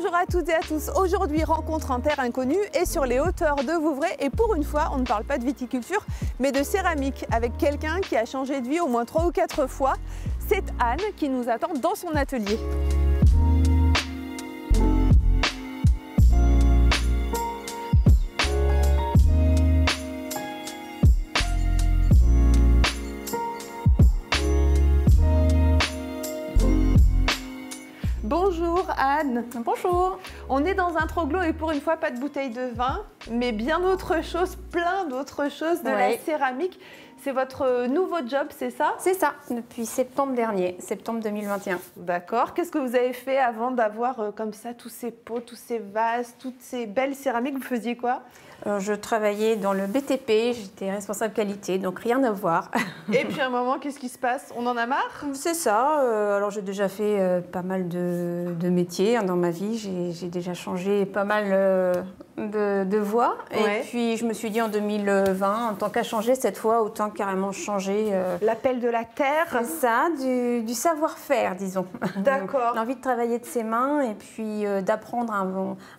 Bonjour à toutes et à tous. Aujourd'hui, rencontre en terre inconnue et sur les hauteurs de Vouvray. Et pour une fois, on ne parle pas de viticulture, mais de céramique avec quelqu'un qui a changé de vie au moins 3 ou 4 fois. C'est Anne qui nous attend dans son atelier. Bonjour Anne. Bonjour. On est dans un troglo et pour une fois pas de bouteille de vin, mais bien autre chose, plein d'autres choses de la céramique. C'est votre nouveau job, c'est ça? C'est ça, depuis septembre dernier, septembre 2021. D'accord. Qu'est-ce que vous avez fait avant d'avoir comme ça tous ces pots, tous ces vases, toutes ces belles céramiques? Vous faisiez quoi? Je travaillais dans le BTP, j'étais responsable qualité, donc rien à voir. Et puis à un moment, qu'est-ce qui se passe? On en a marre? C'est ça. Alors j'ai déjà fait pas mal de métiers dans ma vie. J'ai déjà changé pas mal de voies. Ouais. Et puis je me suis dit en 2020, en tant qu'à changer cette fois, autant carrément changer. L'appel de la terre. C'est ça, du savoir-faire, disons. D'accord. L'envie de travailler de ses mains et puis d'apprendre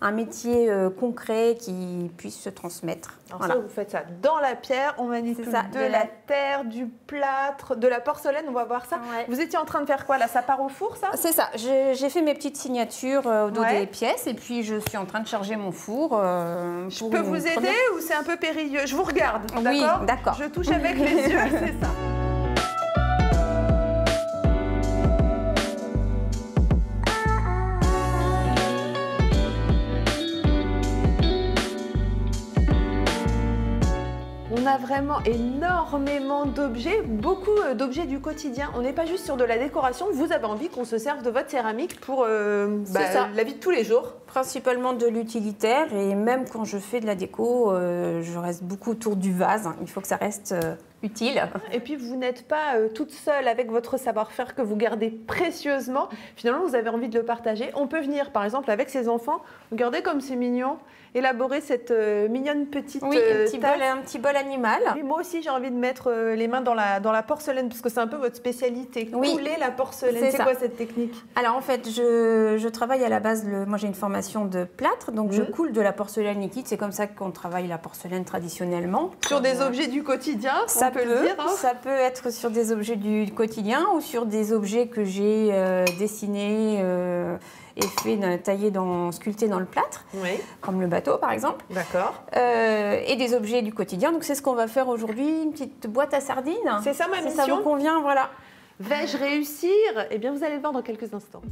un métier concret qui puisse se transmettre. Alors voilà. ça, vous faites ça dans la pierre, on manipule ça, de la terre, du plâtre, de la porcelaine, on va voir ça. Ouais. Vous étiez en train de faire quoi là? Ça part au four, ça? C'est ça, j'ai fait mes petites signatures au dos des pièces et puis je suis en train de charger mon four. Je peux vous aider ou c'est un peu périlleux? Je vous regarde, d'accord? Oui, d'accord. Je touche avec les yeux, c'est ça. On a vraiment énormément d'objets, beaucoup d'objets du quotidien. On n'est pas juste sur de la décoration. Vous avez envie qu'on se serve de votre céramique pour la vie de tous les jours. Principalement de l'utilitaire et même quand je fais de la déco, je reste beaucoup autour du vase. Il faut que ça reste utile. Et puis vous n'êtes pas toute seule avec votre savoir-faire que vous gardez précieusement. Finalement, vous avez envie de le partager. On peut venir par exemple avec ses enfants, regardez comme c'est mignon, élaborer cette mignonne petite un petit bol animal. Et moi aussi j'ai envie de mettre les mains dans la porcelaine parce que c'est un peu votre spécialité. Oui, couler la porcelaine, c'est quoi cette technique? Alors en fait, je travaille à la base, moi j'ai une formation de plâtre, donc je coule de la porcelaine liquide. C'est comme ça qu'on travaille la porcelaine traditionnellement. Sur des objets du quotidien, ça peut le dire, hein. Ça peut être sur des objets du quotidien ou sur des objets que j'ai dessinés et sculptés dans le plâtre, comme le bateau par exemple. D'accord. Et des objets du quotidien. Donc c'est ce qu'on va faire aujourd'hui, une petite boîte à sardines. C'est ça ma mission. Ça vous convient, voilà. Vais-je réussir? Eh bien vous allez le voir dans quelques instants.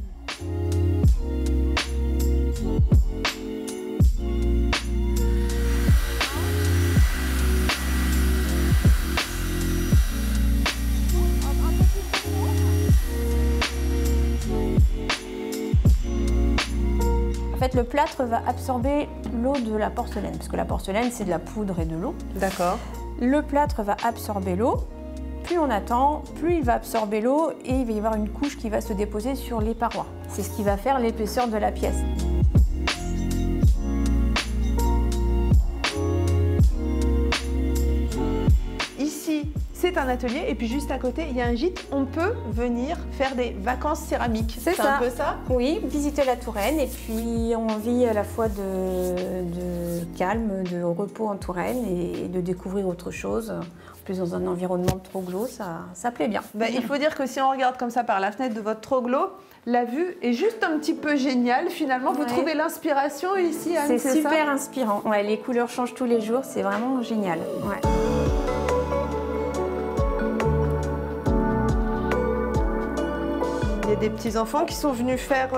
En fait, le plâtre va absorber l'eau de la porcelaine, parce que la porcelaine, c'est de la poudre et de l'eau. D'accord. Le plâtre va absorber l'eau. Plus on attend, plus il va absorber l'eau et il va y avoir une couche qui va se déposer sur les parois. C'est ce qui va faire l'épaisseur de la pièce. Ici, c'est un atelier et puis juste à côté, il y a un gîte. On peut venir faire des vacances céramiques. C'est ça. Un peu ça? Oui, visiter la Touraine et puis on vit à la fois de calme, de repos en Touraine et de découvrir autre chose. En plus, dans un environnement de troglo, ça plaît bien. Il faut dire que si on regarde comme ça par la fenêtre de votre troglo, la vue est juste un petit peu géniale. Finalement, vous trouvez l'inspiration ici, Anne? C'est super inspirant. Ouais, les couleurs changent tous les jours, c'est vraiment génial. Ouais. Il y a des petits-enfants qui sont venus faire...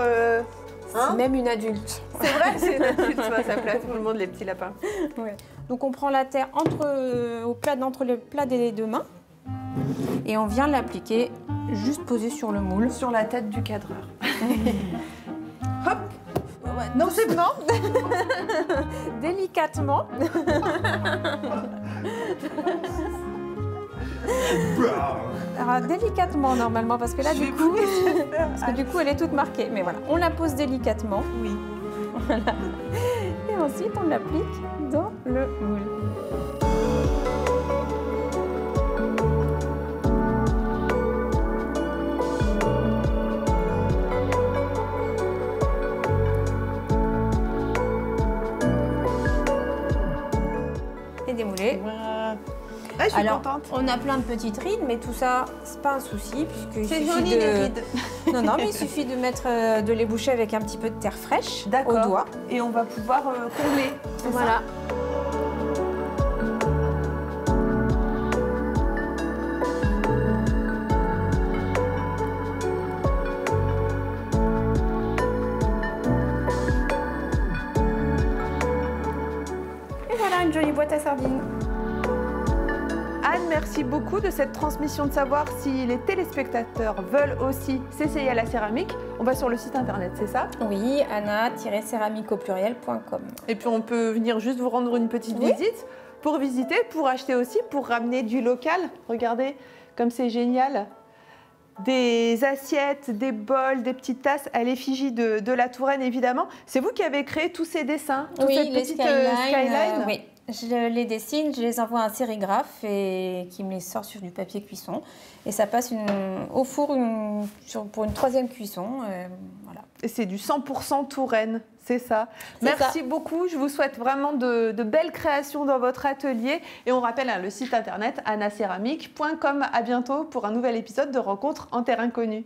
C'est même une adulte. C'est vrai, c'est une adulte, ça plaît à tout le monde, les petits lapins. Ouais. Donc on prend la terre entre le plat des deux mains et on vient l'appliquer juste posée sur le moule. Sur la tête du cadreur. Hop. Non, c'est bon. Délicatement. Alors, délicatement normalement parce que là du coup elle est toute marquée. Mais voilà, on la pose délicatement. Oui. Voilà. Et ensuite on l'applique dans le moule. Ah, je suis contente. On a plein de petites rides, mais tout ça, c'est pas un souci puisque c'est joli les rides. Non, mais il suffit de mettre, de les boucher avec un petit peu de terre fraîche au doigt. Et on va pouvoir combler. Voilà. Et voilà une jolie boîte à sardines. Anne, merci beaucoup de cette transmission de savoir. Si les téléspectateurs veulent aussi s'essayer à la céramique, on va sur le site internet, c'est ça? Oui, anna-céramique.com. Et puis on peut venir juste vous rendre une petite visite pour visiter, pour acheter aussi, pour ramener du local. Regardez comme c'est génial. Des assiettes, des bols, des petites tasses à l'effigie de la Touraine, évidemment. C'est vous qui avez créé tous ces dessins, toute cette petite skyline. Oui. Je les dessine, je les envoie à un sérigraphe et qui me les sort sur du papier cuisson. Et ça passe au four pour une 3e cuisson. Voilà. Et c'est du 100% Touraine, c'est ça. Merci beaucoup. Je vous souhaite vraiment de belles créations dans votre atelier. Et on rappelle le site internet annacéramique.com. À bientôt pour un nouvel épisode de Rencontres en terre inconnue.